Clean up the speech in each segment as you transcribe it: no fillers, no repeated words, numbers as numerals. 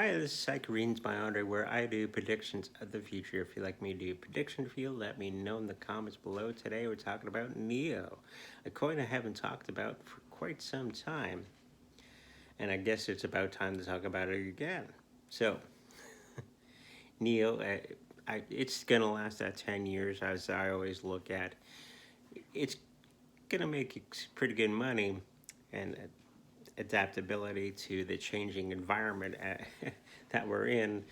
Hi, this is Psych by Andre, where I do predictions of the future. If you'd like me to do a prediction for you, let me know in the comments below. Today we're talking about Neo, a coin I haven't talked about for quite some time. And I guess it's about time to talk about it again. So, Neo, it's going to last that 10 years, as I always look at. It's going to make pretty good money and adaptability to the changing environment that we're in.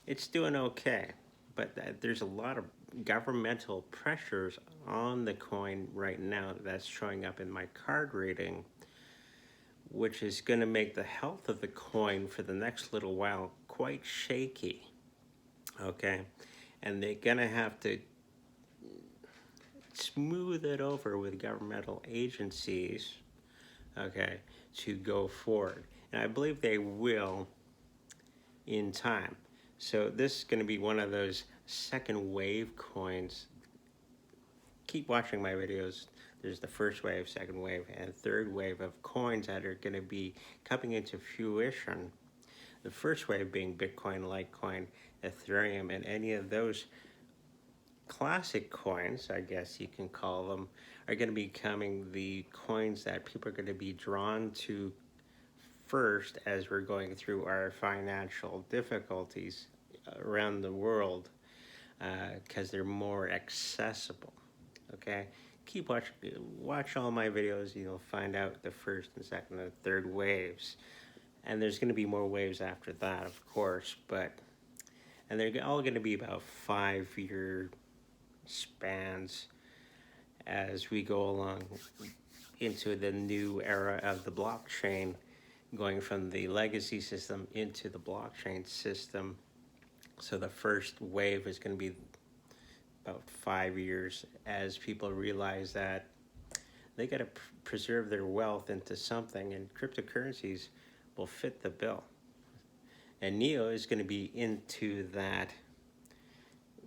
It's doing okay, but there's a lot of governmental pressures on the coin right now that's showing up in my card reading, which is going to make the health of the coin for the next little while quite shaky. Okay, and they're going to have to smooth it over with governmental agencies, okay, to go forward. And I believe they will in time. So this is going to be one of those second wave coins. Keep watching my videos. There's the first wave, second wave, and third wave of coins that are going to be coming into fruition. The first wave being Bitcoin, Litecoin, Ethereum, and any of those classic coins, I guess you can call them, are going to be becoming the coins that people are going to be drawn to first as we're going through our financial difficulties around the world, because they're more accessible. Okay, watch all my videos. You'll find out the first and second and third waves, and there's going to be more waves after that, of course. And they're all going to be about 5-year spans as we go along into the new era of the blockchain, going from the legacy system into the blockchain system. So the first wave is going to be about 5 years as people realize that they got to preserve their wealth into something, and cryptocurrencies will fit the bill. And Neo is going to be into that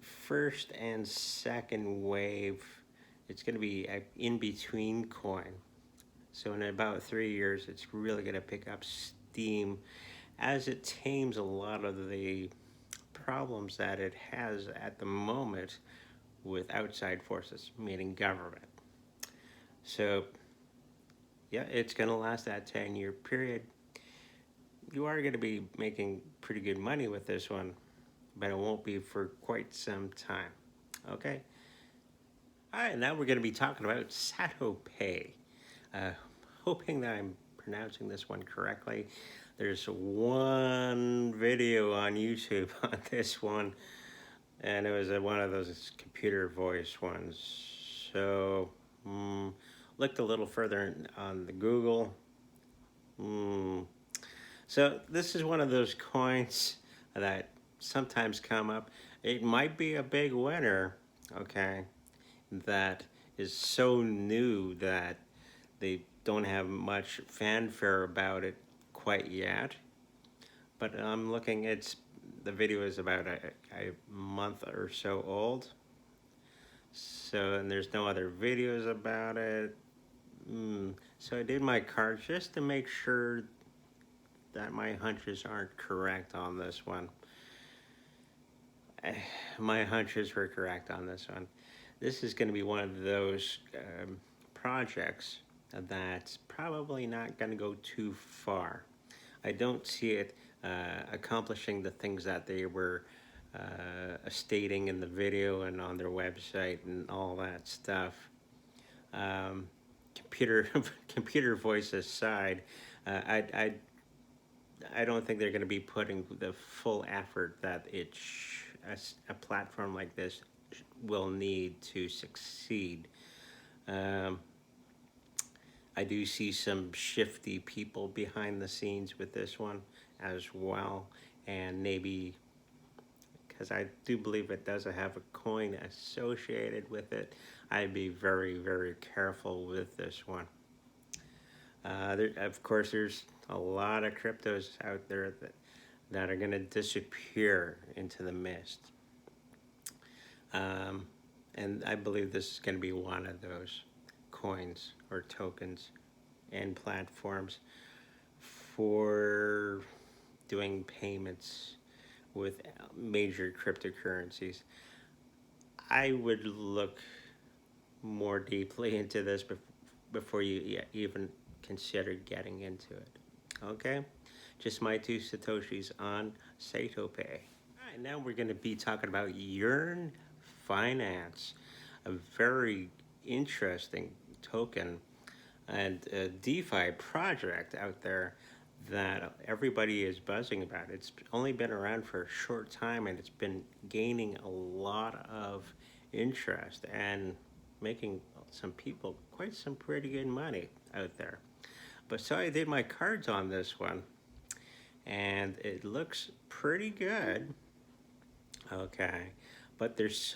first and second wave. It's going to be an in-between coin. So in about 3 years, it's really going to pick up steam as it tames a lot of the problems that it has at the moment with outside forces, meaning government. So, yeah, it's going to last that 10-year period. You are going to be making pretty good money with this one, but it won't be for quite some time. Okay? All right, now we're going to be talking about satopay. Hoping that I'm pronouncing this one correctly. There's one video on YouTube on this one, and it was one of those computer voice ones. So looked a little further on the Google. So this is one of those coins that sometimes come up. It might be a big winner, okay, that is so new that they don't have much fanfare about it quite yet. But I'm looking, the video is about a month or so old. So, and there's no other videos about it. So I did my cards just to make sure that my hunches aren't correct on this one. My hunches were correct on this one. This is going to be one of those projects that's probably not going to go too far. I don't see it accomplishing the things that they were stating in the video and on their website and all that stuff. Computer voice aside, I don't think they're going to be putting the full effort that a platform like this will need to succeed. I do see some shifty people behind the scenes with this one as well, and maybe because I do believe it does have a coin associated with it, I'd be very, very careful with this one. Of course, there's a lot of cryptos out there that are going to disappear into the mist. And I believe this is going to be one of those coins or tokens and platforms for doing payments with major cryptocurrencies, I would look more deeply into this before you even consider getting into it. Okay? Just my 2 Satoshis on satopay. All right, now we're going to be talking about Yearn Finance, a very interesting token and a DeFi project out there that everybody is buzzing about. It's only been around for a short time, and it's been gaining a lot of interest and making some people quite some pretty good money out there. But so I did my cards on this one, and it looks pretty good. Okay, but there's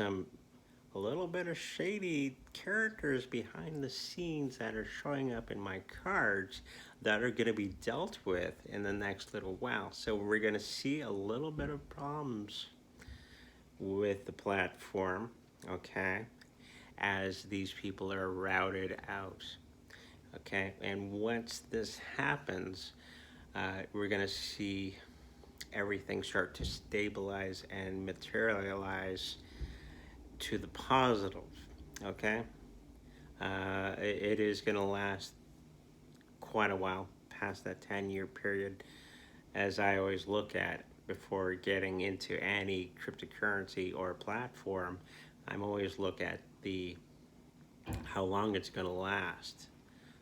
a little bit of shady characters behind the scenes that are showing up in my cards that are going to be dealt with in the next little while. So we're going to see a little bit of problems with the platform, okay, as these people are routed out. Okay, and once this happens, we're going to see everything start to stabilize and materialize to the positive. Okay, it is going to last quite a while past that 10-year period, as I always look at before getting into any cryptocurrency or platform. I'm always look at how long it's going to last.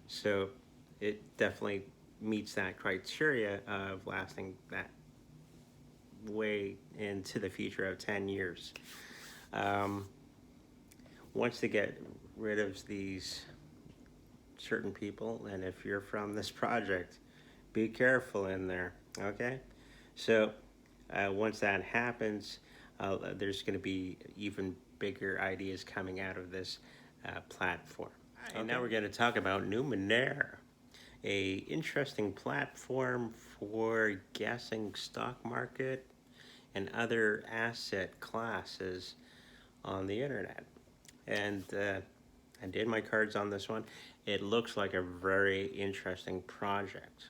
So it definitely meets that criteria of lasting that way into the future of 10 years. Once they get rid of these certain people, and if you're from this project, be careful in there, okay? So once that happens, there's going to be even bigger ideas coming out of this platform. Okay. And now we're going to talk about Numenaire, a interesting platform for guessing stock market and other asset classes on the internet. And I did my cards on this one. It looks like a very interesting project.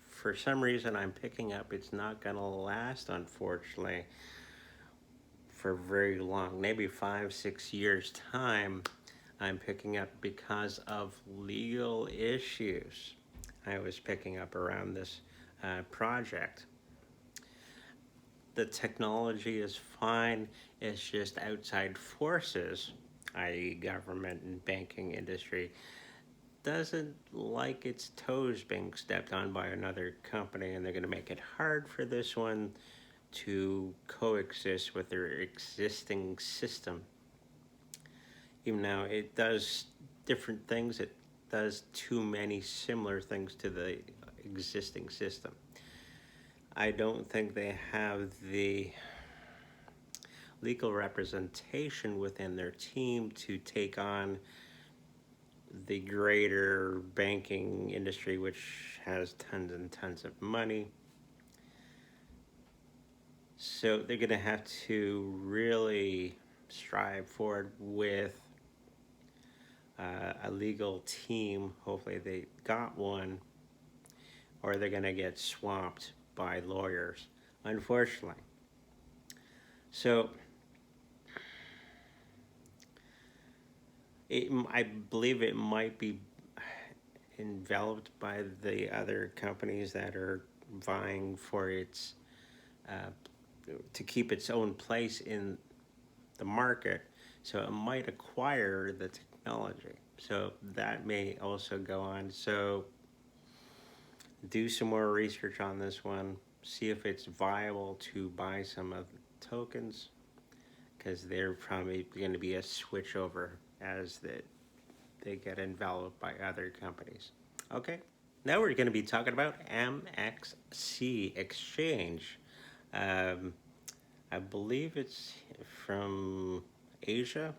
For some reason, I'm picking up it's not going to last, unfortunately, for very long. Maybe 5-6 years time, I'm picking up because of legal issues. I was picking up around this project. The technology is fine. It's just outside forces, i.e. government and banking industry, doesn't like its toes being stepped on by another company, and they're going to make it hard for this one to coexist with their existing system. Even now, it does different things. It does too many similar things to the existing system. I don't think they have the legal representation within their team to take on the greater banking industry, which has tons and tons of money. So they're going to have to really strive forward with a legal team. Hopefully they got one, or they're going to get swamped by lawyers, unfortunately. So I believe it might be enveloped by the other companies that are vying for its to keep its own place in the market. So it might acquire the technology. So that may also go on. So do some more research on this one. See if it's viable to buy some of the tokens, because they're probably going to be a switch over as they get enveloped by other companies. Okay, now we're going to be talking about MXC Exchange. I believe it's from Asia.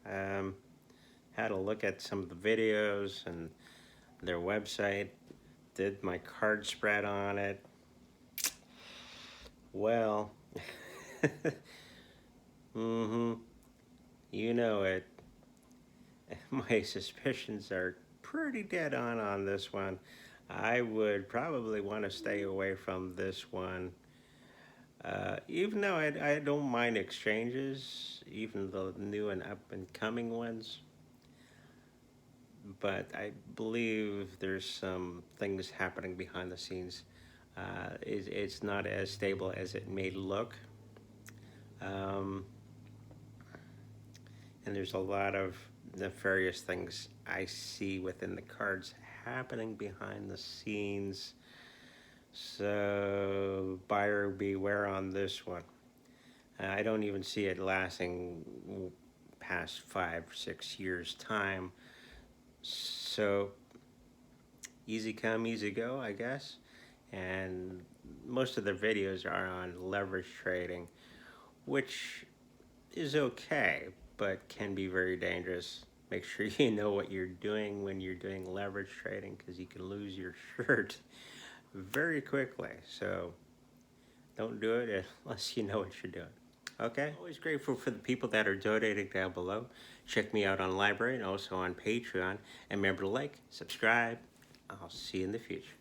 Had a look at some of the videos and their website. Did my card spread on it. Well, you know it. My suspicions are pretty dead on this one. I would probably want to stay away from this one. Even though I don't mind exchanges, even the new and up and coming ones, but I believe there's some things happening behind the scenes. It's not as stable as it may look. Um, and there's a lot of nefarious things I see within the cards happening behind the scenes. So buyer beware on this one. I don't even see it lasting past 5-6 years time. So easy come, easy go, I guess. And most of the videos are on leverage trading, which is okay, but can be very dangerous. Make sure you know what you're doing when you're doing leverage trading, because you can lose your shirt very quickly. So don't do it unless you know what you're doing. Okay? Always grateful for the people that are donating down below. Check me out on Library and also on Patreon. And remember to like, subscribe. I'll see you in the future.